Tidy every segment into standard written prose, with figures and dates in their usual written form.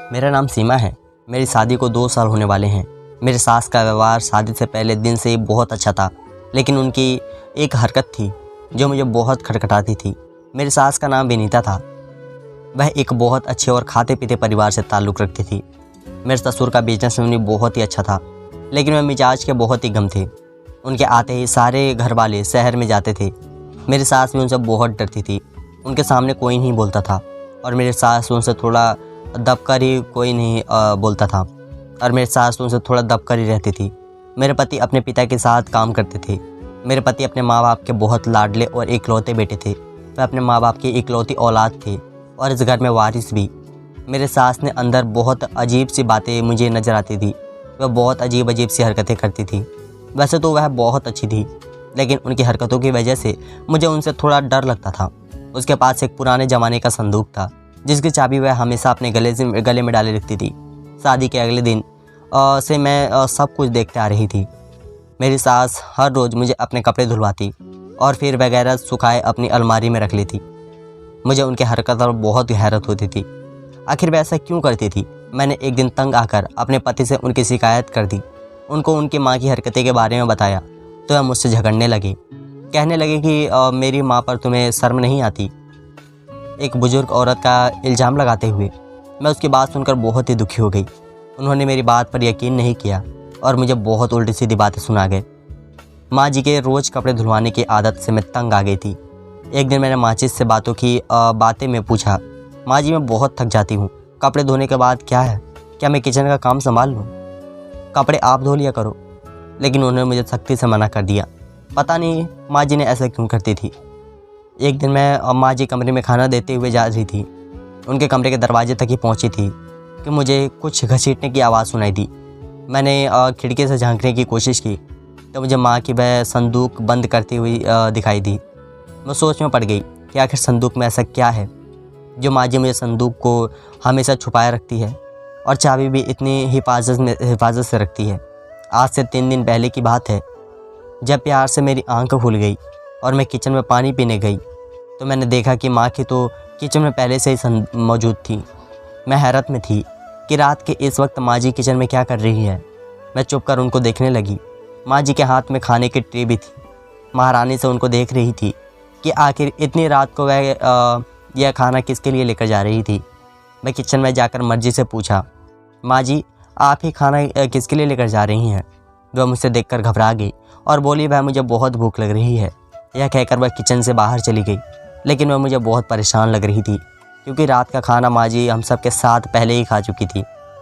मेरा नाम सीमा है। मेरी शादी को 2 साल होने वाले हैं। मेरे सास का व्यवहार शादी से पहले दिन से ही बहुत अच्छा था, लेकिन उनकी एक हरकत थी जो मुझे बहुत खटखटाती थी। मेरी सास का नाम विनीता था। वह एक बहुत अच्छे और खाते पीते परिवार से ताल्लुक़ रखती थी। मेरे ससुर का बिजनेस उन्हें बहुत ही अच्छा था, लेकिन वह मिजाज के बहुत ही गम थे। उनके आते ही सारे घर वाले शहर में जाते थे। मेरी सास भी उनसे बहुत डरती थी। उनके सामने कोई नहीं बोलता था और मेरी सास उनसे थोड़ा दबकर ही कोई नहीं बोलता था और मेरी सास उनसे थोड़ा दबकर ही रहती थी। मेरे पति अपने पिता के साथ काम करते थे। मेरे पति अपने माँ बाप के बहुत लाडले और इकलौते बेटे थे। वह अपने माँ बाप की इकलौती औलाद थे और इस घर में वारिस भी। मेरे सास ने अंदर बहुत अजीब सी बातें मुझे नज़र आती थी। वह बहुत अजीब अजीब सी हरकतें करती थी। वैसे तो वह बहुत अच्छी थी, लेकिन उनकी हरकतों की वजह से मुझे उनसे थोड़ा डर लगता था। उसके पास एक पुराने ज़माने का संदूक था, जिसकी चाबी वह हमेशा अपने गले में डाले रखती थी। शादी के अगले दिन से मैं सब कुछ देखते आ रही थी। मेरी सास हर रोज़ मुझे अपने कपड़े धुलवाती और फिर वगैरह सुखाए अपनी अलमारी में रख लेती। मुझे उनकी हरकत पर बहुत हैरत होती थी। आखिर वह ऐसा क्यों करती थी? मैंने एक दिन तंग आकर अपने पति से उनकी शिकायत कर दी। उनको उनकी माँ की हरकतें के बारे में बताया तो वह मुझसे झगड़ने लगे। कहने लगे कि मेरी माँ पर तुम्हें शर्म नहीं आती, एक बुजुर्ग औरत का इल्ज़ाम लगाते हुए। मैं उसकी बात सुनकर बहुत ही दुखी हो गई। उन्होंने मेरी बात पर यकीन नहीं किया और मुझे बहुत उल्टी सीधी बातें सुना गए। माँ जी के रोज़ कपड़े धुलवाने की आदत से मैं तंग आ गई थी। एक दिन मैंने माचिस से बातें में पूछा, माँ जी मैं बहुत थक जाती हूँ, कपड़े धोने के बाद क्या मैं किचन का काम संभाल लूँ? कपड़े आप धो लिया करो। लेकिन उन्होंने मुझे सख्ती से मना कर दिया। पता नहीं माँ जी ने ऐसा क्यों करती थी। एक दिन मैं माँ जी कमरे में खाना देते हुए जा रही थी। उनके कमरे के दरवाजे तक ही पहुँची थी कि मुझे कुछ घसीटने की आवाज़ सुनाई दी। मैंने खिड़की से झांकने की कोशिश की तो मुझे माँ की वह संदूक बंद करती हुई दिखाई दी। मैं सोच में पड़ गई कि आखिर संदूक में ऐसा क्या है जो माँ जी मुझे संदूक को हमेशा छुपाए रखती है और चाबी भी इतनी हिफाजत से रखती है। आज से 3 दिन पहले की बात है, जब प्यार से मेरी आंख खुल गई और मैं किचन में पानी पीने गई तो मैंने देखा कि माँ की तो किचन में पहले से ही मौजूद थी। मैं हैरत में थी कि रात के इस वक्त माँ जी किचन में क्या कर रही है। मैं चुप कर उनको देखने लगी। माँ जी के हाथ में खाने की ट्रे भी थी। महारानी से उनको देख रही थी कि आखिर इतनी रात को वह यह खाना किसके लिए लेकर जा रही थी। मैं किचन में जाकर मर्जी से पूछा, माँ जी आप ही खाना किसके लिए लेकर जा रही हैं? वह मुझसे देखकर घबरा गई और बोली, वह मुझे बहुत भूख लग रही है। यह कहकर वह किचन से बाहर चली गई। लेकिन वह मुझे बहुत परेशान लग रही थी, क्योंकि रात का खाना माँ जी हम सब के साथ पहले ही खा चुकी थी।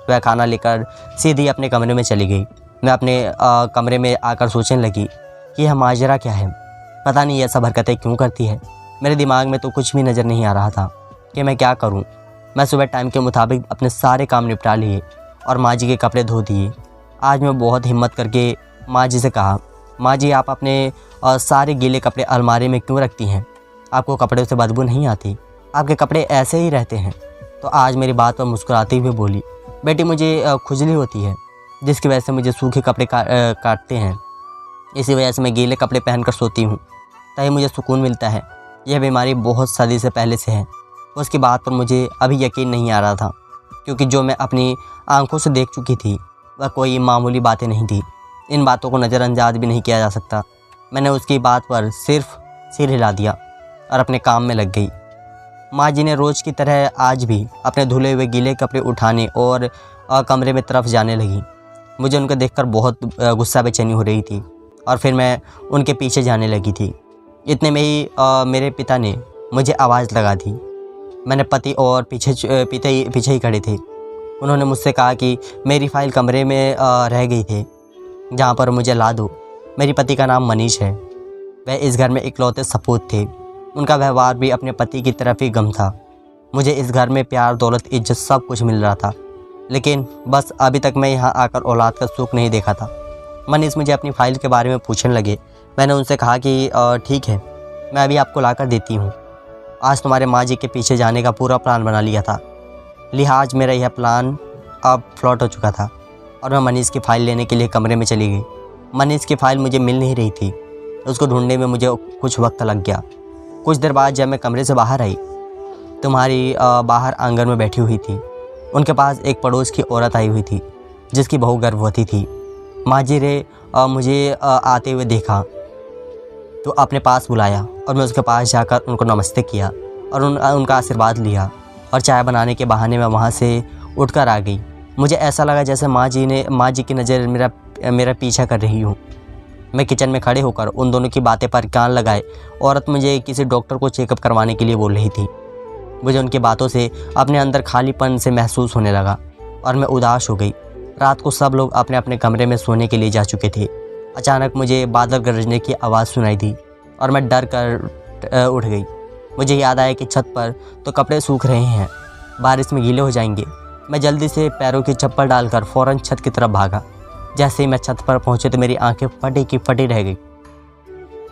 वह खाना लेकर सीधी अपने कमरे में चली गई। मैं अपने कमरे में आकर सोचने लगी कि यह माजरा क्या है। पता नहीं यह सब हरकतें क्यों करती है। मेरे दिमाग में तो कुछ भी नज़र नहीं आ रहा था कि मैं क्या करूं। मैं सुबह टाइम के मुताबिक अपने सारे काम निपटा लिए और माँ जी के कपड़े धो दिए। आज मैं बहुत हिम्मत करके माँ जी से कहा, माँ जी आप अपने सारे गीले कपड़े अलमारी में क्यों रखती हैं? आपको कपड़े से बदबू नहीं आती? आपके कपड़े ऐसे ही रहते हैं। तो आज मेरी बात पर मुस्कुराते हुए बोली, बेटी मुझे खुजली होती है, जिसकी वजह से मुझे सूखे कपड़े काटते हैं। इसी वजह से मैं गीले कपड़े पहनकर सोती हूँ, तभी मुझे सुकून मिलता है। यह बीमारी बहुत सदी से पहले से है। उसकी बात पर मुझे अभी यकीन नहीं आ रहा था, क्योंकि जो मैं अपनी आंखों से देख चुकी थी वह कोई मामूली बातें नहीं थी। इन बातों को नज़रअंदाज भी नहीं किया जा सकता। मैंने उसकी बात पर सिर्फ सिर हिला दिया और अपने काम में लग गई। माँ जी ने रोज़ की तरह आज भी अपने धुले हुए गीले कपड़े उठाने और कमरे में तरफ जाने लगी। मुझे उनको देखकर बहुत गुस्सा बेचैनी हो रही थी और फिर मैं उनके पीछे जाने लगी थी। इतने में ही मेरे पिता ने मुझे आवाज़ लगा दी। मैंने पति और पीछे ही खड़े थे। उन्होंने मुझसे कहा कि मेरी फ़ाइल कमरे में रह गई थी, जहाँ पर मुझे ला दो। मेरे पति का नाम मनीष है। वह इस घर में इकलौते सपूत थे। उनका व्यवहार भी अपने पति की तरफ ही गम था। मुझे इस घर में प्यार, दौलत, इज्जत सब कुछ मिल रहा था, लेकिन बस अभी तक मैं यहाँ आकर औलाद का सुख नहीं देखा था। मनीष मुझे अपनी फ़ाइल के बारे में पूछने लगे। मैंने उनसे कहा कि ठीक है, मैं अभी आपको ला कर देती हूँ। आज तुम्हारे माँ जी के पीछे जाने का पूरा प्लान बना लिया था, लिहाज मेरा यह प्लान अब फ्लॉट हो चुका था और मैं मनीष की फ़ाइल लेने के लिए कमरे में चली गई। मनीष की फ़ाइल मुझे मिल नहीं रही थी। उसको ढूंढने में मुझे कुछ वक्त लग गया। कुछ देर बाद जब मैं कमरे से बाहर आई, तुम्हारी बाहर आंगन में बैठी हुई थी। उनके पास एक पड़ोस की औरत आई हुई थी जिसकी बहू गर्भवती थी। माँ जी ने मुझे आते हुए देखा तो अपने पास बुलाया और मैं उसके पास जाकर उनको नमस्ते किया और उनका आशीर्वाद लिया और चाय बनाने के बहाने मैं वहाँ से उठकर आ गई। मुझे ऐसा लगा जैसे माँ जी की नज़र मेरा पीछा कर रही हूँ। मैं किचन में खड़े होकर उन दोनों की बातें पर कान लगाए। औरत मुझे किसी डॉक्टर को चेकअप करवाने के लिए बोल रही थी। मुझे उनकी बातों से अपने अंदर खालीपन से महसूस होने लगा और मैं उदास हो गई। रात को सब लोग अपने अपने कमरे में सोने के लिए जा चुके थे। अचानक मुझे बादल गरजने की आवाज़ सुनाई दी और मैं डर कर उठ गई। मुझे याद आया कि छत पर तो कपड़े सूख रहे हैं, बारिश में गीले हो जाएंगे। मैं जल्दी से पैरों की चप्पल डालकर फ़ौरन छत की तरफ भागा। जैसे ही मैं छत पर पहुंचे तो मेरी आंखें फटी की फटी रह गई।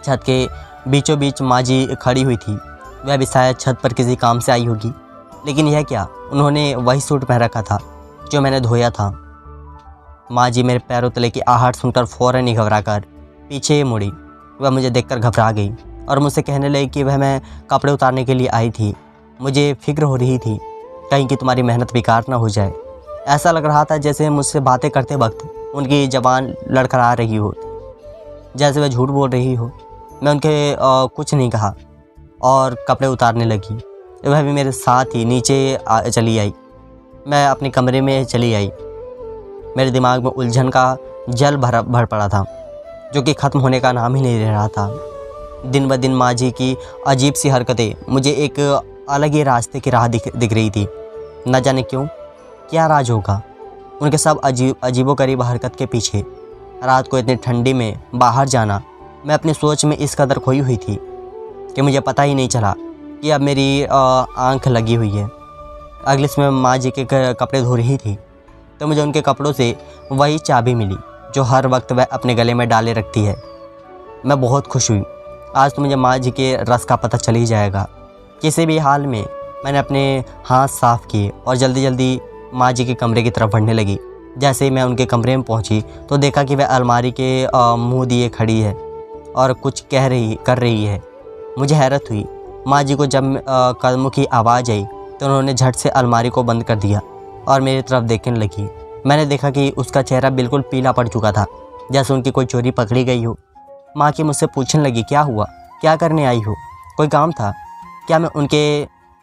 छत के बीचों बीच माँ जी खड़ी हुई थी। वह भी शायद छत पर किसी काम से आई होगी, लेकिन यह क्या, उन्होंने वही सूट पहन रखा था जो मैंने धोया था। माँ जी मेरे पैरों तले की आहट सुनकर फ़ौरन ही घबराकर पीछे मुड़ी। वह मुझे देखकर घबरा गई और मुझसे कहने लगी कि वह मैं कपड़े उतारने के लिए आई थी। मुझे फिक्र हो रही थी कहीं कि तुम्हारी मेहनत बेकार ना हो जाए। ऐसा लग रहा था जैसे मुझसे बातें करते वक्त उनकी ज़बान लड़खड़ा रही हो, जैसे वह झूठ बोल रही हो। मैं उनके कुछ नहीं कहा और कपड़े उतारने लगी। वह भी मेरे साथ ही नीचे चली आई। मैं अपने कमरे में चली आई। मेरे दिमाग में उलझन का जल भर पड़ा था जो कि ख़त्म होने का नाम ही नहीं ले रहा था। दिन ब दिन माँ जी की अजीब सी हरकतें मुझे एक अलग ही रास्ते की राह दिख रही थी। न जाने क्यों, क्या राज होगा उनके सब अजीबोगरीब हरकत के पीछे। रात को इतनी ठंडी में बाहर जाना, मैं अपनी सोच में इस कदर खोई हुई थी कि मुझे पता ही नहीं चला कि अब मेरी आंख लगी हुई है। अगले समय माँ जी के कपड़े धो रही थी तो मुझे उनके कपड़ों से वही चाबी मिली जो हर वक्त वह अपने गले में डाले रखती है। मैं बहुत खुश हुई। आज तो मुझे माँ जी के रस का पता चल ही जाएगा। किसी भी हाल में मैंने अपने हाथ साफ़ किए और जल्दी जल्दी माँ जी के कमरे की तरफ बढ़ने लगी। जैसे ही मैं उनके कमरे में पहुँची तो देखा कि वह अलमारी के मुँह दिए खड़ी है और कुछ कर रही है। मुझे हैरत हुई। माँ जी को जब कदमों की आवाज़ आई तो उन्होंने झट से अलमारी को बंद कर दिया और मेरी तरफ देखने लगी। मैंने देखा कि उसका चेहरा बिल्कुल पीला पड़ चुका था, जैसे उनकी कोई चोरी पकड़ी गई हो। माँ की मुझसे पूछने लगी, क्या हुआ, क्या करने आई हो, कोई काम था क्या? मैं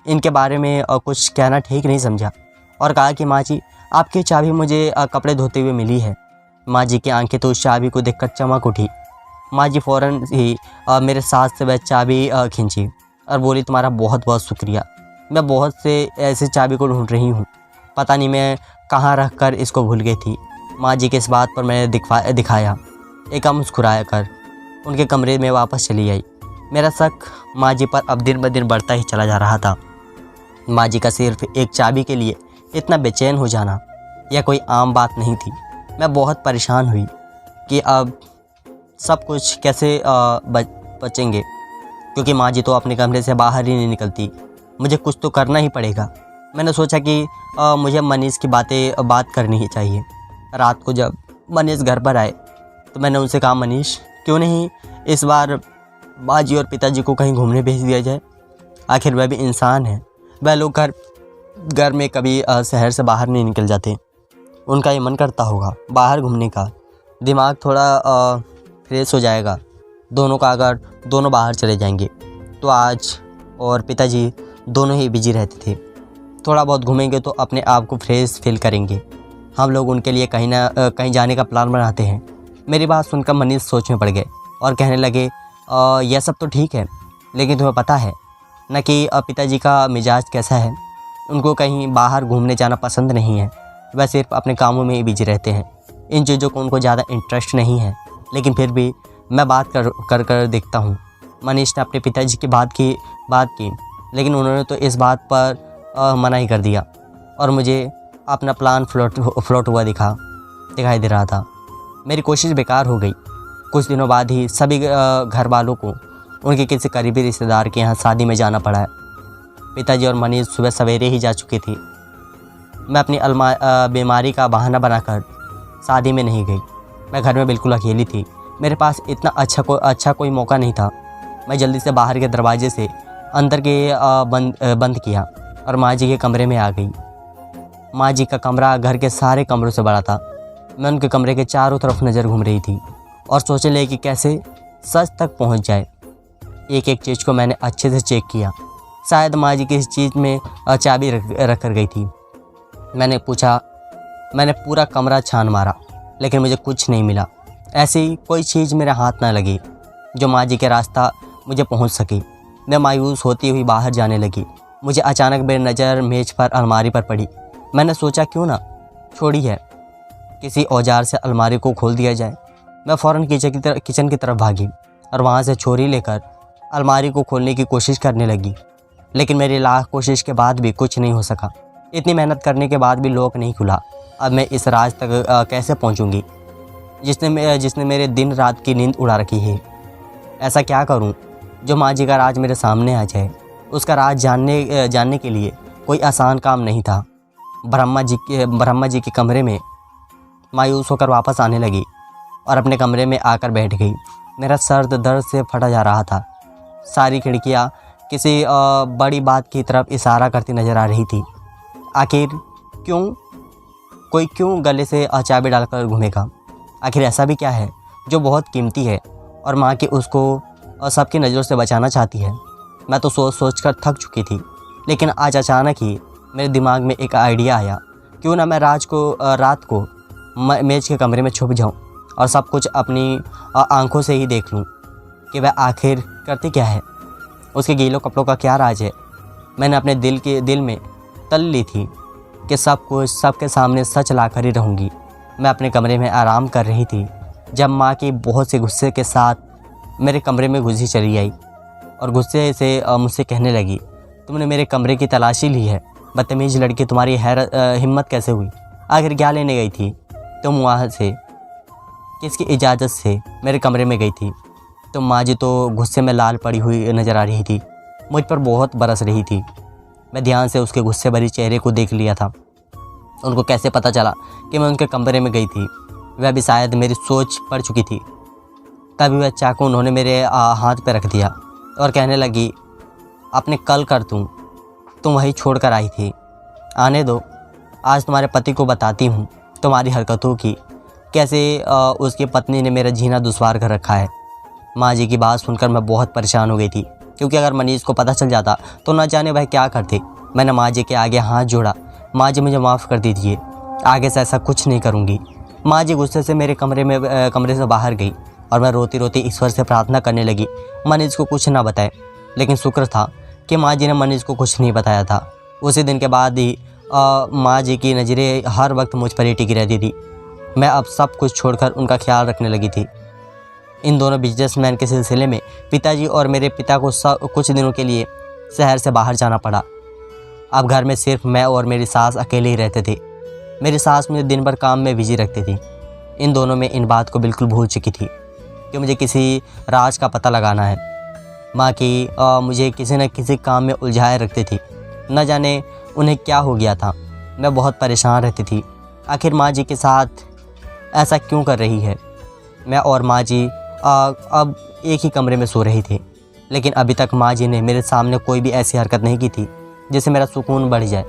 इनके बारे में कुछ कहना ठीक नहीं समझा और कहा कि माँ जी, आपकी चाबी मुझे कपड़े धोते हुए मिली है। माँ जी की आंखें तो उस चाबी को देखकर चमक उठी। माँ जी फ़ौरन ही मेरे साथ से वह चाबी खींची और बोली, तुम्हारा बहुत बहुत शुक्रिया। मैं बहुत से ऐसे चाबी को ढूंढ रही हूँ, पता नहीं मैं कहाँ रख कर इसको भूल गई थी। माँ जी के इस बात पर मैंने दिखाया एक मुस्कुराया कर उनके कमरे में वापस चली आई। मेरा शक माँ जी पर अब दिन ब दिन बढ़ता ही चला जा रहा था। माँ जी का सिर्फ एक चाबी के लिए इतना बेचैन हो जाना यह कोई आम बात नहीं थी। मैं बहुत परेशान हुई कि अब सब कुछ कैसे बचेंगे, क्योंकि माँ जी तो अपने कमरे से बाहर ही नहीं निकलती। मुझे कुछ तो करना ही पड़ेगा। मैंने सोचा कि मुझे मनीष की बात करनी ही चाहिए। रात को जब मनीष घर पर आए तो मैंने उनसे कहा, मनीष, क्यों नहीं इस बार माँ जी और पिताजी को कहीं घूमने भेज दिया जाए? आखिर वह भी इंसान है। वह लोग घर में कभी शहर से बाहर नहीं निकल जाते। उनका ये मन करता होगा बाहर घूमने का, दिमाग थोड़ा फ्रेश हो जाएगा दोनों का। अगर दोनों बाहर चले जाएंगे तो आज और पिताजी दोनों ही बिजी रहते थे। थोड़ा बहुत घूमेंगे तो अपने आप को फ्रेश फील करेंगे। हम लोग उनके लिए कहीं जाने का प्लान बनाते हैं। मेरी बात सुनकर मनीष सोच में पड़ गए और कहने लगे, यह सब तो ठीक है, लेकिन तुम्हें पता है न कि पिताजी का मिजाज कैसा है। उनको कहीं बाहर घूमने जाना पसंद नहीं है। वह सिर्फ अपने कामों में ही बिजी रहते हैं। इन चीज़ों को उनको ज़्यादा इंटरेस्ट नहीं है, लेकिन फिर भी मैं बात कर देखता हूँ। मनीष ने अपने पिताजी की बात की, लेकिन उन्होंने तो इस बात पर मना ही कर दिया और मुझे अपना प्लान फ्लोट हुआ दिखाई दे रहा था। मेरी कोशिश बेकार हो गई। कुछ दिनों बाद ही सभी घर वालों को उनके किसी करीबी रिश्तेदार के यहाँ शादी में जाना पड़ा है। पिताजी और मनीष सुबह सवेरे ही जा चुके थे। मैं अपनी बीमारी का बहाना बनाकर शादी में नहीं गई। मैं घर में बिल्कुल अकेली थी। मेरे पास इतना अच्छा कोई मौका नहीं था। मैं जल्दी से बाहर के दरवाजे से अंदर के बंद किया और माँ जी के कमरे में आ गई। माँ जी का कमरा घर के सारे कमरों से बड़ा था। मैं उनके कमरे के चारों तरफ नज़र घूम रही थी और सोचने लगी कि कैसे सच तक पहुंच जाए। एक एक चीज़ को मैंने अच्छे से चेक किया। शायद माँ जी किसी चीज़ में चाबी रख कर गई थी। मैंने पूरा कमरा छान मारा, लेकिन मुझे कुछ नहीं मिला। ऐसी कोई चीज़ मेरे हाथ ना लगी जो माँ जी के रास्ता मुझे पहुंच सकी। मैं मायूस होती हुई बाहर जाने लगी। मुझे अचानक मेरी नज़र मेज़ पर अलमारी पर पड़ी। मैंने सोचा क्यों ना छोड़ी है, किसी औजार से अलमारी को खोल दिया जाए। मैं फ़ौरन किचन की तरफ भागी और वहाँ से छुरी लेकर अलमारी को खोलने की कोशिश करने लगी, लेकिन मेरी लाख कोशिश के बाद भी कुछ नहीं हो सका। इतनी मेहनत करने के बाद भी लॉक नहीं खुला। अब मैं इस राज तक कैसे पहुँचूँगी जिसने मेरे दिन रात की नींद उड़ा रखी है। ऐसा क्या करूं जो माँ जी का राज मेरे सामने आ जाए। उसका राज जानने के लिए कोई आसान काम नहीं था। ब्रह्मा जी के कमरे में मायूस होकर वापस आने लगी और अपने कमरे में आकर बैठ गई। मेरा सर दर्द से फटा जा रहा था। सारी खिड़कियाँ किसी बड़ी बात की तरफ इशारा करती नज़र आ रही थी। आखिर कोई क्यों गले से चाबी डालकर घूमेगा? आखिर ऐसा भी क्या है जो बहुत कीमती है और माँ की उसको सबकी नज़रों से बचाना चाहती है? मैं तो सोच कर थक चुकी थी, लेकिन आज अचानक ही मेरे दिमाग में एक आइडिया आया। क्यों ना मैं रात को मेज के कमरे में छुप जाऊं और सब कुछ अपनी आंखों से ही देख लूं कि वह आखिर करती क्या है, उसके गीलों कपड़ों का क्या राज है। मैंने अपने दिल में तल ली थी कि सब कुछ सबके सामने सच लाकर ही रहूँगी। मैं अपने कमरे में आराम कर रही थी जब माँ की बहुत से गुस्से के साथ मेरे कमरे में घुसी चली आई और गुस्से से मुझसे कहने लगी, तुमने मेरे कमरे की तलाशी ली है? बदतमीज़ लड़की, तुम्हारी हिम्मत कैसे हुई? आखिर क्या लेने गई थी तुम वहाँ से? किसकी इजाज़त से मेरे कमरे में गई थी? तो माँ जी तो गुस्से में लाल पड़ी हुई नज़र आ रही थी, मुझ पर बहुत बरस रही थी। मैं ध्यान से उसके गुस्से भरी चेहरे को देख लिया था। उनको कैसे पता चला कि मैं उनके कमरे में गई थी? वह भी शायद मेरी सोच पड़ चुकी थी। तभी वह चाकू उन्होंने मेरे हाथ पर रख दिया और कहने लगी, अपने कल कर तुम वही छोड़ कर आई थी। आने दो, आज तुम्हारे पति को बताती हूँ तुम्हारी हरकतों की, कैसे उसकी पत्नी ने मेरा जीना दुश्वार कर रखा है। माँ जी की बात सुनकर मैं बहुत परेशान हो गई थी, क्योंकि अगर मनीष को पता चल जाता तो न जाने वह क्या करते। मैंने माँ जी के आगे हाथ जोड़ा, माँ जी मुझे माफ़ कर दीजिए, आगे से ऐसा कुछ नहीं करूँगी। माँ जी गुस्से से मेरे कमरे से बाहर गई और मैं रोती रोती ईश्वर से प्रार्थना करने लगी मनीष को कुछ ना बताए। लेकिन शुक्र था कि माँ जी ने मनीष को कुछ नहीं बताया था। उसी दिन के बाद ही माँ जी की नज़रें हर वक्त मुझ पर ही टिकी रहती थी। मैं अब सब कुछ छोड़कर उनका ख्याल रखने लगी थी। इन दोनों बिजनेसमैन के सिलसिले में पिताजी और मेरे पिता को कुछ दिनों के लिए शहर से बाहर जाना पड़ा। अब घर में सिर्फ मैं और मेरी सास अकेले ही रहते थे। मेरी सास मुझे दिन भर काम में बिजी रखती थी। इन दोनों में इन बात को बिल्कुल भूल चुकी थी कि मुझे किसी राज का पता लगाना है। माँ की मुझे किसी न किसी काम में उलझाए रखती थी। न जाने उन्हें क्या हो गया था। मैं बहुत परेशान रहती थी। आखिर माँ जी के साथ ऐसा क्यों कर रही है? मैं और माँ जी अब एक ही कमरे में सो रही थी, लेकिन अभी तक माँ जी ने मेरे सामने कोई भी ऐसी हरकत नहीं की थी जिससे मेरा सुकून बढ़ जाए।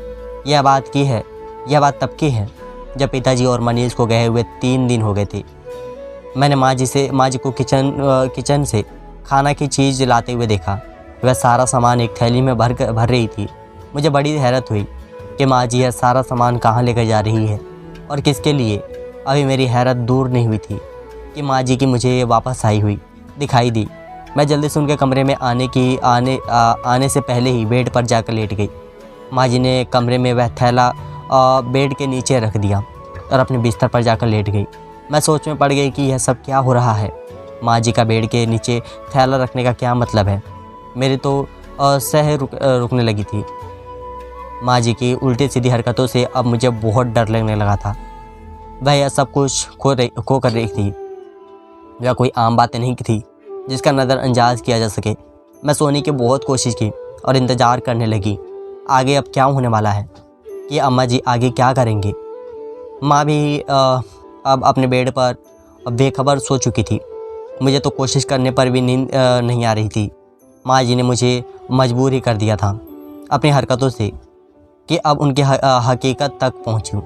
यह बात तब की है जब पिताजी और मनीष को गए हुए 3 दिन हो गए थे। मैंने माँ जी को किचन से खाना की चीज़ लाते हुए देखा। वह सारा सामान एक थैली में भर रही थी। मुझे बड़ी हैरत हुई कि माँ जी यह सारा सामान कहाँ लेकर जा रही है और किसके लिए। अभी मेरी हैरत दूर नहीं हुई थी कि माँ जी की मुझे वापस आई हुई दिखाई दी। मैं जल्दी से उनके कमरे में आने से पहले ही बेड पर जाकर लेट गई। माँ जी ने कमरे में वह थैला बेड के नीचे रख दिया और अपने बिस्तर पर जाकर लेट गई। मैं सोच में पड़ गई कि यह सब क्या हो रहा है। माँ जी का बेड के नीचे थैला रखने का क्या मतलब है? मेरी तो रुकने लगी थी। माँ जी की उल्टी सीधी हरकतों से अब मुझे बहुत डर लगने लगा था। वह यह सब कुछ खो कर रही थी। वह कोई आम बातें नहीं थी जिसका नज़रअंदाज किया जा सके। मैं सोने की बहुत कोशिश की और इंतज़ार करने लगी आगे अब क्या होने वाला है, कि अम्मा जी आगे क्या करेंगे। माँ भी अब अपने बेड पर बेखबर सो चुकी थी। मुझे तो कोशिश करने पर भी नींद नहीं आ रही थी। माँ जी ने मुझे मजबूर ही कर दिया था अपनी हरकतों से कि अब उनकी हकीकत तक पहुंचूं।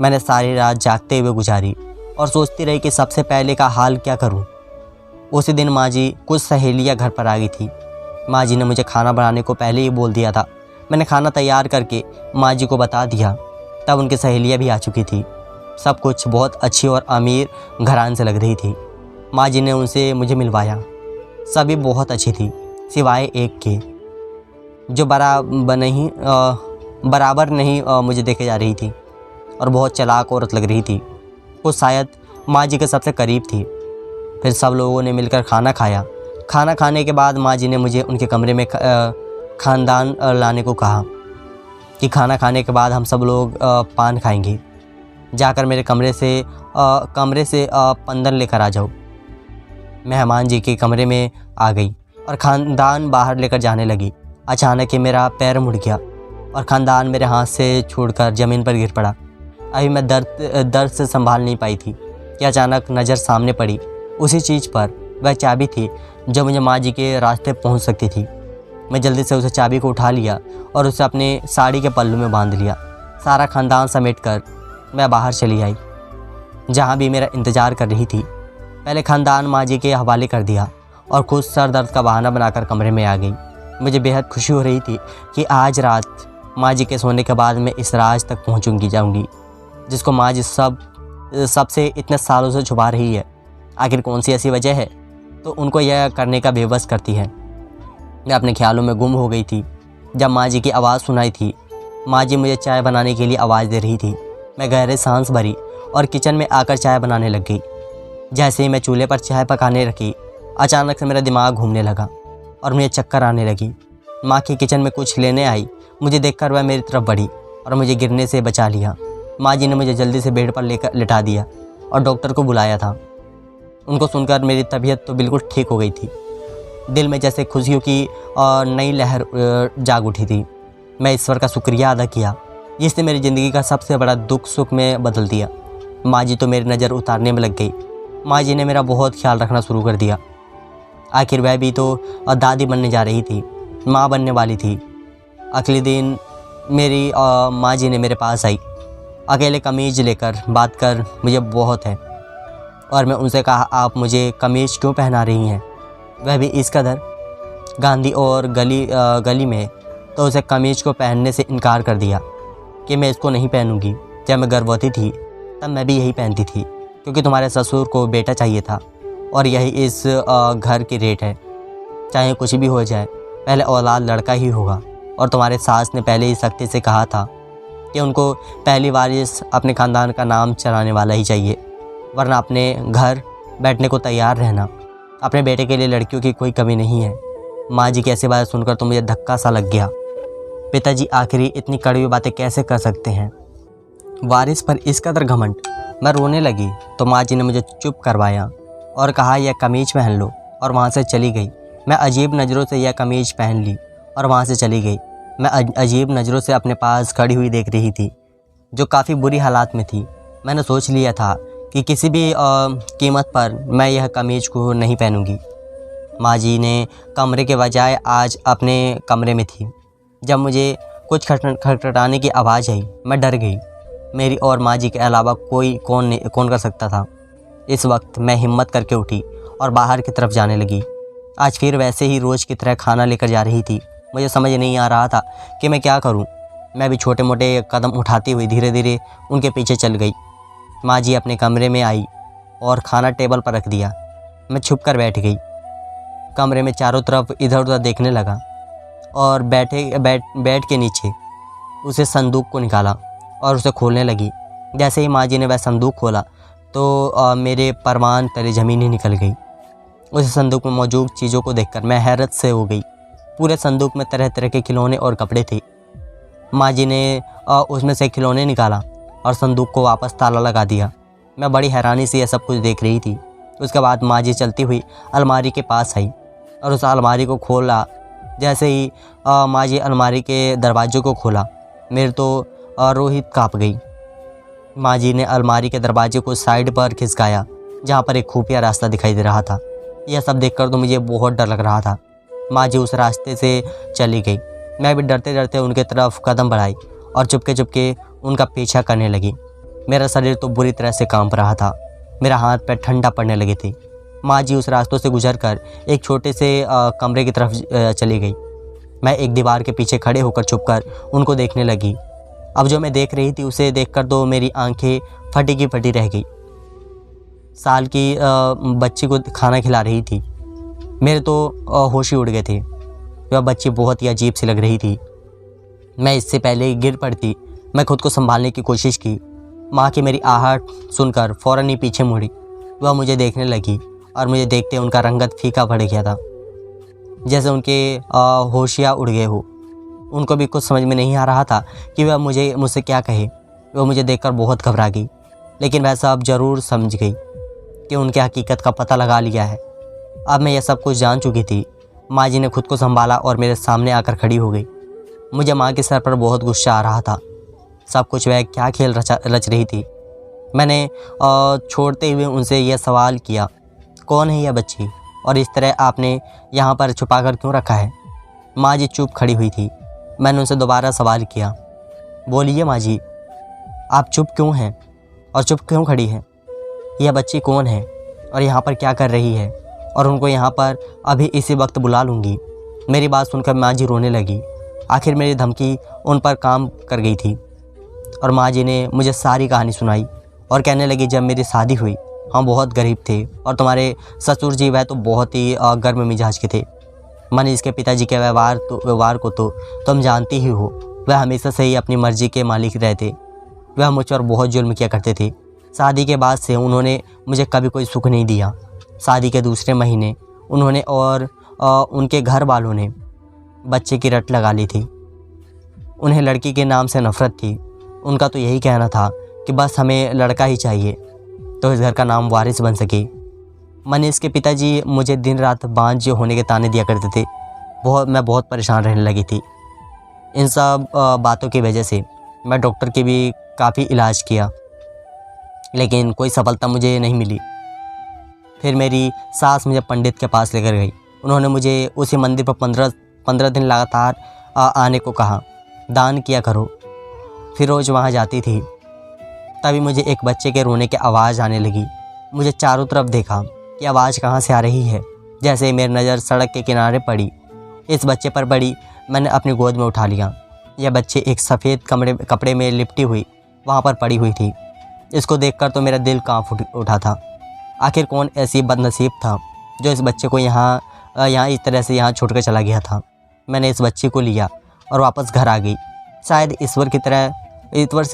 मैंने सारी रात जागते हुए गुजारी और सोचती रही कि सबसे पहले का हाल क्या करूं। उसी दिन माँ जी कुछ सहेलियाँ घर पर आ गई थी। माँ जी ने मुझे खाना बनाने को पहले ही बोल दिया था। मैंने खाना तैयार करके माँ जी को बता दिया। तब उनकी सहेलियाँ भी आ चुकी थी। सब कुछ बहुत अच्छी और अमीर घरान से लग रही थी। माँ जी ने उनसे मुझे मिलवाया। सभी बहुत अच्छी थी सिवाय एक के, जो बराबर नहीं मुझे देखे जा रही थी और बहुत चालाक औरत लग रही थी। वो शायद माँ जी के सबसे करीब थी। फिर सब लोगों ने मिलकर खाना खाया। खाना खाने के बाद माँ जी ने मुझे उनके कमरे में खानदान लाने को कहा कि खाना खाने के बाद हम सब लोग पान खाएंगे। जाकर मेरे कमरे से पंदन लेकर आ जाओ। मेहमान जी के कमरे में आ गई और खानदान बाहर लेकर जाने लगी। अचानक ही मेरा पैर मुड़ गया और खानदान मेरे हाथ से छूटकर ज़मीन पर गिर पड़ा। अभी मैं दर्द से संभाल नहीं पाई थी कि अचानक नज़र सामने पड़ी उसी चीज़ पर। वह चाबी थी जो मुझे माँ जी के रास्ते पहुँच सकती थी। मैं जल्दी से उसे चाबी को उठा लिया और उसे अपने साड़ी के पल्लू में बांध लिया। सारा खानदान समेटकर मैं बाहर चली आई, जहाँ भी मेरा इंतज़ार कर रही थी। पहले खानदान माँ जी के हवाले कर दिया और खुद सर दर्द का बहाना बनाकर कमरे में आ गई। मुझे बेहद खुशी हो रही थी कि आज रात माँ जी के सोने के बाद मैं इस राज तक जाऊंगी जिसको माँ जी सबसे इतने सालों से छुपा रही है। आखिर कौन सी ऐसी वजह है तो उनको यह करने का बेबस करती है। मैं अपने ख्यालों में गुम हो गई थी जब माँ जी की आवाज़ सुनाई थी। माँ जी मुझे चाय बनाने के लिए आवाज़ दे रही थी। मैं गहरे सांस भरी और किचन में आकर चाय बनाने लग गई। जैसे ही मैं चूल्हे पर चाय पकाने रखी, अचानक से मेरा दिमाग घूमने लगा और मुझे चक्कर आने लगी। माँ की किचन में कुछ लेने आई। मुझे देखकर वह मेरी तरफ बढ़ी और मुझे गिरने से बचा लिया। माँ जी ने मुझे जल्दी से बेड पर लेकर लिटा दिया और डॉक्टर को बुलाया था। उनको सुनकर मेरी तबीयत तो बिल्कुल ठीक हो गई थी। दिल में जैसे खुशियों की नई लहर जाग उठी थी। मैं ईश्वर का शुक्रिया अदा किया जिसने मेरी ज़िंदगी का सबसे बड़ा दुख सुख में बदल दिया। माँ जी तो मेरी नज़र उतारने में लग गई। माँ जी ने मेरा बहुत ख्याल रखना शुरू कर दिया। आखिर वह भी तो दादी बनने जा रही थी, माँ बनने वाली थी। अगले दिन मेरी माँ जी ने मेरे पास आई, अकेले कमीज़ लेकर। बात कर मुझे बहुत है और मैं उनसे कहा, आप मुझे कमीज़ क्यों पहना रही हैं? वह भी इस कदर गांधी और गली में। तो उसे कमीज़ को पहनने से इनकार कर दिया कि मैं इसको नहीं पहनूंगी। जब मैं गर्भवती थी तब मैं भी यही पहनती थी क्योंकि तुम्हारे ससुर को बेटा चाहिए था और यही इस घर की रेट है। चाहे कुछ भी हो जाए पहले औलाद लड़का ही होगा। और तुम्हारे सास ने पहले ही सख्ती से कहा था कि उनको पहली वारिस अपने ख़ानदान का नाम चलाने वाला ही चाहिए, वरना अपने घर बैठने को तैयार रहना। अपने बेटे के लिए लड़कियों की कोई कमी नहीं है। माँ जी की ऐसी बात सुनकर तो मुझे धक्का सा लग गया। पिताजी आखिरी इतनी कड़वी बातें कैसे कर सकते हैं? वारिस पर इस कदर घमंड। मैं रोने लगी तो माँ जी ने मुझे चुप करवाया और कहा, यह कमीज़ पहन लो, और वहाँ से चली गई। मैं अजीब नज़रों से यह कमीज़ पहन ली और वहाँ से चली गई। मैं अजीब नज़रों से अपने पास खड़ी हुई देख रही थी जो काफ़ी बुरी हालात में थी। मैंने सोच लिया था कि किसी भी कीमत पर मैं यह कमीज़ को नहीं पहनूंगी। माँ जी ने कमरे के बजाय आज अपने कमरे में थी। जब मुझे कुछ खटखटाने की आवाज़ आई, मैं डर गई। मेरी और माँ जी के अलावा कौन कर सकता था? इस वक्त मैं हिम्मत करके उठी और बाहर की तरफ जाने लगी। आज फिर वैसे ही रोज़ की तरह खाना लेकर जा रही थी। मुझे समझ नहीं आ रहा था कि मैं क्या करूं। मैं भी छोटे मोटे कदम उठाती हुई धीरे धीरे उनके पीछे चल गई। माँ जी अपने कमरे में आई और खाना टेबल पर रख दिया। मैं छुप कर बैठ गई। कमरे में चारों तरफ इधर उधर देखने लगा और बेड के नीचे उसे संदूक को निकाला और उसे खोलने लगी। जैसे ही माँ जी ने वह संदूक खोला तो मेरे परवान तले ज़मीन ही निकल गई। उस संदूक में मौजूद चीज़ों को देखकर मैं हैरत से हो गई। पूरे संदूक में तरह तरह के खिलौने और कपड़े थे। माँ जी ने उसमें से खिलौने निकाला और संदूक को वापस ताला लगा दिया। मैं बड़ी हैरानी से यह सब कुछ देख रही थी। उसके बाद माँ जी चलती हुई अलमारी के पास आई और उस अलमारी को खोला। जैसे ही माँ जी अलमारी के दरवाजे को खोला, मेरे तो रोहित काँप गई। माँ जी ने अलमारी के दरवाजे को साइड पर खिसकाया जहाँ पर एक खुफिया रास्ता दिखाई दे रहा था। यह सब देखकर तो मुझे बहुत डर लग रहा था। माँ जी उस रास्ते से चली गई। मैं भी डरते डरते उनके तरफ कदम बढ़ाई और चुपके चुपके उनका पीछा करने लगी। मेरा शरीर तो बुरी तरह से कांप रहा था, मेरा हाथ पैर ठंडा पड़ने लगे थे। माँ जी उस रास्तों से गुजरकर एक छोटे से कमरे की तरफ चली गई। मैं एक दीवार के पीछे खड़े होकर चुपकर उनको देखने लगी। अब जो मैं देख रही थी उसे देखकर तो मेरी आंखें फटी की फटी रह गई। साल की बच्ची को खाना खिला रही थी। मेरे तो होश ही उड़ गए थे। वह बच्ची बहुत ही अजीब सी लग रही थी। मैं इससे पहले ही गिर पड़ती। मैं खुद को संभालने की कोशिश की। माँ की मेरी आहट सुनकर फ़ौरन ही पीछे मुड़ी। वह मुझे देखने लगी और मुझे देखते उनका रंगत फीका पड़ गया था, जैसे उनके होशियाँ उड़ गए हो। उनको भी कुछ समझ में नहीं आ रहा था कि वह मुझसे क्या कहे। वह मुझे देखकर बहुत घबरा गई, लेकिन वह सब ज़रूर समझ गई कि उनके हकीकत का पता लगा लिया है। अब मैं यह सब कुछ जान चुकी थी। माँ जी ने खुद को संभाला और मेरे सामने आकर खड़ी हो गई। मुझे माँ के सर पर बहुत गुस्सा आ रहा था। सब कुछ वह क्या खेल रच रही थी। मैंने छोड़ते हुए उनसे यह सवाल किया, कौन है यह बच्ची और इस तरह आपने यहाँ पर छुपा कर क्यों रखा है? माँ जी चुप खड़ी हुई थी। मैंने उनसे दोबारा सवाल किया, बोलिए माँ जी, आप चुप क्यों हैं और चुप क्यों खड़ी हैं? यह बच्ची कौन है और यहाँ पर क्या कर रही है? और उनको यहाँ पर अभी इसी वक्त बुला लूँगी। मेरी बात सुनकर माँ जी रोने लगी। आखिर मेरी धमकी उन पर काम कर गई थी और माँ जी ने मुझे सारी कहानी सुनाई और कहने लगी, जब मेरी शादी हुई हम बहुत गरीब थे और तुम्हारे ससुर जी वह तो बहुत ही गर्म मिजाज के थे। मनीष के पिताजी के व्यवहार को तो तुम जानती ही हो। वह हमेशा से ही अपनी मर्जी के मालिक रहते। वह मुझ पर बहुत जुल्म किया करते थे। शादी के बाद से उन्होंने मुझे कभी कोई सुख नहीं दिया। शादी के दूसरे महीने उन्होंने और उनके घर वालों ने बच्चे की रट लगा ली थी। उन्हें लड़की के नाम से नफ़रत थी। उनका तो यही कहना था कि बस हमें लड़का ही चाहिए तो इस घर का नाम वारिस बन सके। मनीष के पिताजी मुझे दिन रात बांझ होने के ताने दिया करते थे। मैं बहुत परेशान रहने लगी थी। इन सब बातों की वजह से मैं डॉक्टर के भी काफ़ी इलाज किया, लेकिन कोई सफलता मुझे नहीं मिली। फिर मेरी सास मुझे पंडित के पास लेकर गई। उन्होंने मुझे उसी मंदिर पर 15 दिन लगातार आने को कहा, दान किया करो। फिर रोज़ वहाँ जाती थी। तभी मुझे एक बच्चे के रोने की आवाज़ आने लगी। मुझे चारों तरफ देखा कि आवाज़ कहाँ से आ रही है। जैसे मेरी नज़र सड़क के किनारे पड़ी, इस बच्चे पर पड़ी। मैंने अपनी गोद में उठा लिया। यह बच्चे एक सफ़ेद कपड़े में लिपटी हुई वहाँ पर पड़ी हुई थी। इसको देखकर तो मेरा दिल काँप उठा था। आखिर कौन ऐसी बदनसीब था जो इस बच्चे को यहाँ इस तरह से यहाँ छोड़ कर चला गया था। मैंने इस बच्चे को लिया और वापस घर आ गई। शायद ईश्वर की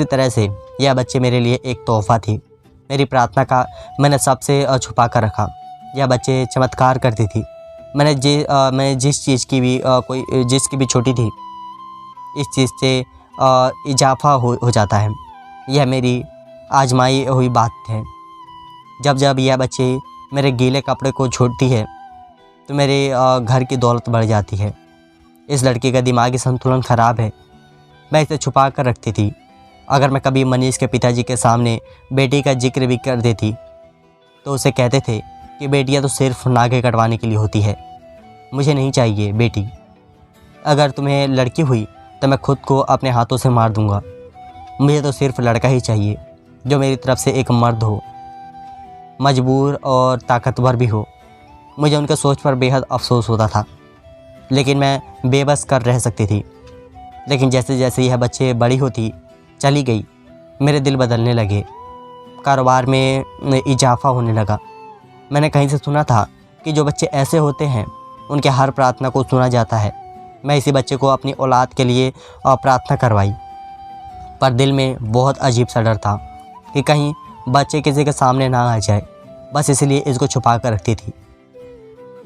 तरह से यह बच्चे मेरे लिए एक तोहफ़ा थी। मेरी प्रार्थना का मैंने सबसे छुपा कर रखा। यह बच्चे चमत्कार करती थी। मैं जिस चीज़ की भी जिसकी भी छोटी थी, इस चीज़ से इजाफा हो जाता है। यह मेरी आजमाई हुई बात है। जब जब यह बच्चे मेरे गीले कपड़े को छोड़ती है तो मेरे घर की दौलत बढ़ जाती है। इस लड़की का दिमागी संतुलन ख़राब है। मैं इसे छुपा कर रखती थी। अगर मैं कभी मनीष के पिताजी के सामने बेटी का जिक्र भी कर देती तो उसे कहते थे कि बेटियां तो सिर्फ नागे कटवाने के लिए होती है। मुझे नहीं चाहिए बेटी। अगर तुम्हें लड़की हुई तो मैं खुद को अपने हाथों से मार दूंगा। मुझे तो सिर्फ लड़का ही चाहिए जो मेरी तरफ से एक मर्द हो, मजबूर और ताकतवर भी हो। मुझे उनके सोच पर बेहद अफसोस होता था, लेकिन मैं बेबस कर रह सकती थी। लेकिन जैसे जैसे यह बच्चे बड़ी होती चली गई, मेरे दिल बदलने लगे। कारोबार में इजाफा होने लगा। मैंने कहीं से सुना था कि जो बच्चे ऐसे होते हैं उनके हर प्रार्थना को सुना जाता है। मैं इसी बच्चे को अपनी औलाद के लिए प्रार्थना करवाई, पर दिल में बहुत अजीब सा डर था कि कहीं बच्चे किसी के सामने ना आ जाए। बस इसलिए इसको छुपा कर रखती थी।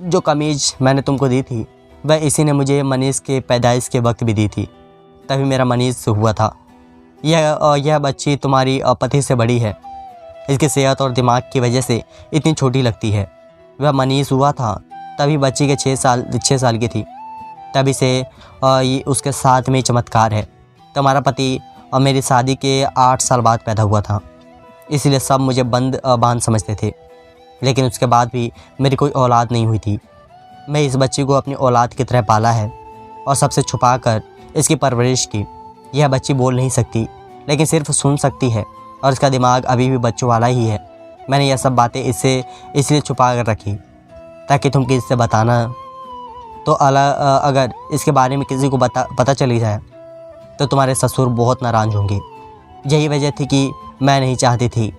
जो कमीज़ मैंने तुमको दी थी वह इसी ने मुझे मनीष के पैदाइश के वक्त भी दी थी। तभी मेरा मनीष हुआ था। यह बच्ची तुम्हारी पति से बड़ी है। इसकी सेहत और दिमाग की वजह से इतनी छोटी लगती है। वह मनीष हुआ था तभी बच्ची के 6 साल की थी। तभी से ये उसके साथ में चमत्कार है। तुम्हारा पति और मेरी शादी के 8 साल बाद पैदा हुआ था, इसलिए सब मुझे बांध समझते थे। लेकिन उसके बाद भी मेरी कोई औलाद नहीं हुई थी। मैं इस बच्ची को अपनी औलाद की तरह पाला है और सबसे छुपा कर इसकी परवरिश की। यह बच्ची बोल नहीं सकती, लेकिन सिर्फ सुन सकती है और इसका दिमाग अभी भी बच्चों वाला ही है। मैंने यह सब बातें इससे इसलिए छुपा कर रखी ताकि तुम किसी से बताना, तो अगर इसके बारे में किसी को पता चली जाए तो तुम्हारे ससुर बहुत नाराज़ होंगे। यही वजह थी कि मैं नहीं चाहती थी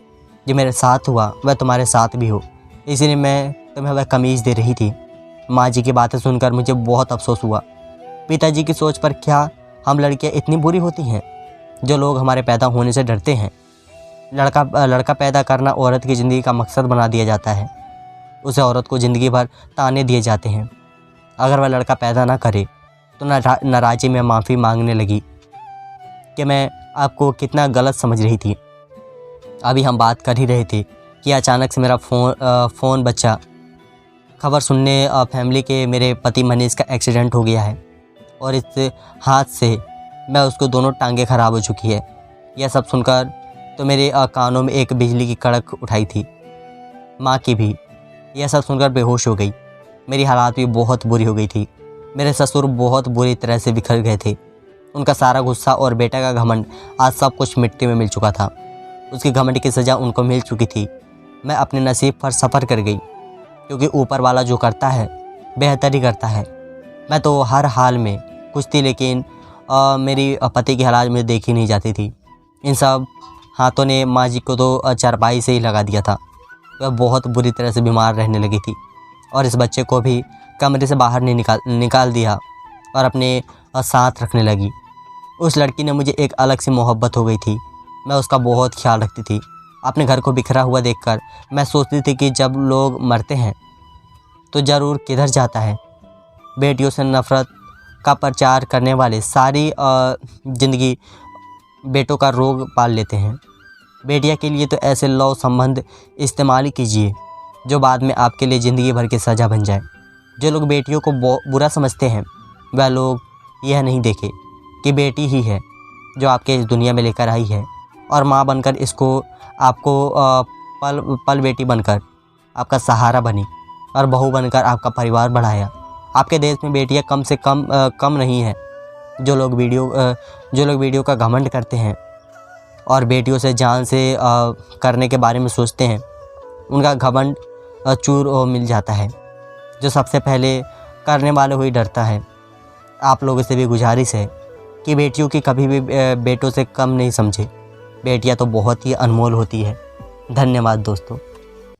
जो मेरे साथ हुआ वह तुम्हारे साथ भी हो, इसीलिए मैं तुम्हें वह कमीज़ दे रही थी। माँ जी की बातें सुनकर मुझे बहुत अफसोस हुआ। पिताजी की सोच पर क्या हम लड़कियाँ इतनी बुरी होती हैं? जो लोग हमारे पैदा होने से डरते हैं। लड़का पैदा करना औरत की ज़िंदगी का मकसद बना दिया जाता है। उसे औरत को ज़िंदगी भर ताने दिए जाते हैं। अगर वह लड़का पैदा ना करे तो नाराज़ी में माफ़ी मांगने लगी कि मैं आपको कितना गलत समझ रही थी। अभी हम बात कर ही रहे थे कि अचानक से मेरा फ़ोन बचा। खबर सुनने फैमिली के मेरे पति मनीष का एक्सीडेंट हो गया है और इस हाथ से मैं उसको दोनों टांगें ख़राब हो चुकी है। यह सब सुनकर तो मेरे कानों में एक बिजली की कड़क उठाई थी, माँ की भी। यह सब सुनकर बेहोश हो गई। मेरी हालात भी बहुत बुरी हो गई थी। मेरे ससुर बहुत बुरी तरह से बिखर गए थे। उनका सारा गुस्सा और बेटा का घमंड, आज सब कुछ मिट्टी में मिल चुका था। उसकी घमंड की सज़ा उनको मिल चुकी थी। मैं अपने नसीब पर सफ़र कर गई, क्योंकि ऊपर वाला जो करता है बेहतर ही करता है। मैं तो हर हाल में खुश थी, लेकिन मेरी पति की हालात मुझे देखी नहीं जाती थी। इन सब हाथों ने माँ जी को तो चारपाई से ही लगा दिया था। वह बहुत बुरी तरह से बीमार रहने लगी थी और इस बच्चे को भी कमरे से बाहर नहीं निकाल दिया और अपने साथ रखने लगी। उस लड़की ने मुझे एक अलग सी मोहब्बत हो गई थी। मैं उसका बहुत ख्याल रखती थी। अपने घर को बिखरा हुआ देखकर मैं सोचती थी कि जब लोग मरते हैं तो ज़रूर किधर जाता है। बेटियों से नफ़रत का प्रचार करने वाले सारी ज़िंदगी बेटों का रोग पाल लेते हैं। बेटिया के लिए तो ऐसे लव संबंध इस्तेमाल कीजिए जो बाद में आपके लिए ज़िंदगी भर की सज़ा बन जाए। जो लोग बेटियों को बुरा समझते हैं वह लोग यह नहीं देखे कि बेटी ही है जो आपके इस दुनिया में लेकर आई है और माँ बनकर आपको पल बेटी बनकर आपका सहारा बनी और बहू बनकर आपका परिवार बढ़ाया। आपके देश में बेटियां कम से कम नहीं है। जो लोग वीडियो का घमंड करते हैं और बेटियों से जान से करने के बारे में सोचते हैं, उनका घमंड चूर मिल जाता है। जो सबसे पहले करने वाले ही डरता है। आप लोगों से भी गुजारिश है कि बेटियों की कभी भी बेटों से कम नहीं समझे। बेटियां तो बहुत ही अनमोल होती है। धन्यवाद दोस्तों।